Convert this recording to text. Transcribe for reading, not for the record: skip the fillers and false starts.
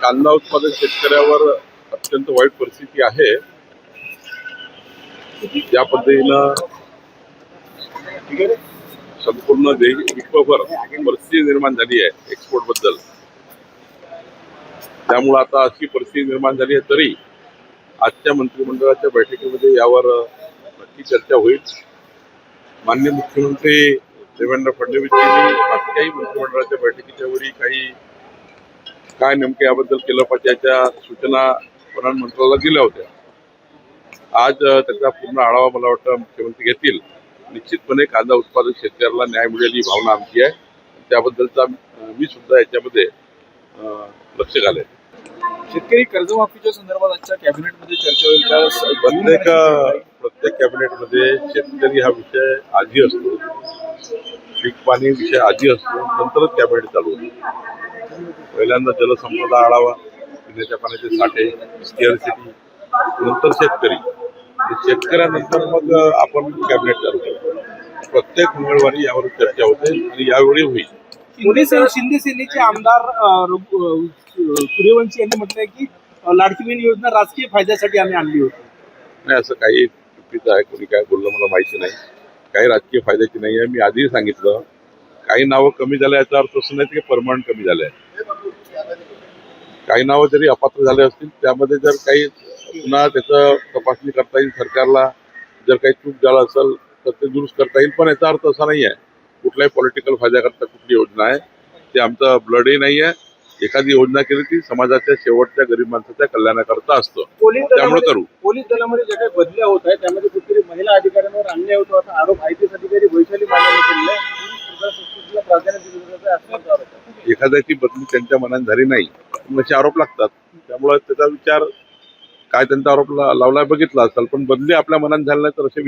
कांदा उत्पादक शेतकऱ्यावर अत्यंत वाईट परिस्थिती आहे. ज्या पद्धतीनं संपूर्ण विश्वभर परिस्थिती निर्माण झाली आहे एक्सपोर्ट बद्दल, त्यामुळे आता अशी परिस्थिती निर्माण झाली आहे. तरी आजच्या मंत्रिमंडळाच्या बैठकीमध्ये यावर नक्की चर्चा होईल. माननीय मुख्यमंत्री देवेंद्र फडणवीस यांनी मागच्याही मंत्रिमंडळाच्या बैठकीच्या वेळी काय नेमके याबद्दल केलं पाहिजे याच्या सूचना प्रधानमंत्र्याला दिल्या होत्या. आज त्याचा पूर्ण आढावा मला वाटतं मुख्यमंत्री घेतील. निश्चितपणे कांदा उत्पादक शेतकऱ्याला न्याय मिळेल ही भावना आमची आहे. त्याबद्दलचा मी सुद्धा याच्यामध्ये लक्ष घालेल. शेतकरी कर्जमाफीच्या संदर्भात आजच्या कॅबिनेटमध्ये चर्चा होईल का? प्रत्येक कॅबिनेटमध्ये शेतकरी हा विषय आधी असतो, पीक पाणी विषय आधी असतो, नंतरच कॅबिनेट चालू होतो. पहिल्यांदा जलसंपदा आढावा, पिण्याच्या पाण्याचे साठे, स्केअरसिटी, नंतर शेतकरी, शेतकऱ्यानंतर मग आपण कॅबिनेट चालू करतो. प्रत्येक मंगळवारी यावर चर्चा होते आणि यावेळी होईल. शिंदे सेनेचे आमदार सूर्यवंशी यांनी म्हटलंय की लाडकी बहीण योजना राजकीय फायद्यासाठी आम्ही आणली होती. नाही, असं काही चुकीचं आहे. कोणी काय बोललं मला माहिती नाही. काही राजकीय फायद्याची नाही आहे. मी आधीही सांगितलं, काही नावं कमी झाल्या याचा अर्थ असं नाही की परमनंट कमी झाले आहे. काही नावं जरी अपात्र झाले असतील, त्यामध्ये जर काही पुन्हा त्याचं तपासणी करता येईल सरकारला. जर काही चूक झालं असेल तर ते दुरुस्त करता येईल. पण याचा अर्थ असा नाही आहे कुठल्याही पॉलिटिकल फायद्याकरता कुठली योजना आहे. ते आमचं ब्लडही नाही आहे. एखादी योजना केली ती समाजाच्या शेवटच्या गरीब माणसाच्या कल्याणाकरता असतं, त्यामुळे करू. पोलीस दलामध्ये ज्या काही बदल्या होत आहेत त्यामध्ये कुठेतरी महिला अधिकाऱ्यांवर अन्याय होतो असा आरोप IPS अधिकारी वैशाली माने केलेला आहे. एखाद्याची बदली त्यांच्या मनात झाली नाही असे आरोप लागतात. त्यामुळे त्याचा विचार काय त्यांचा आरोप लावला बघितला असेल, पण बदली आपल्या मनात झाला नाही तर असे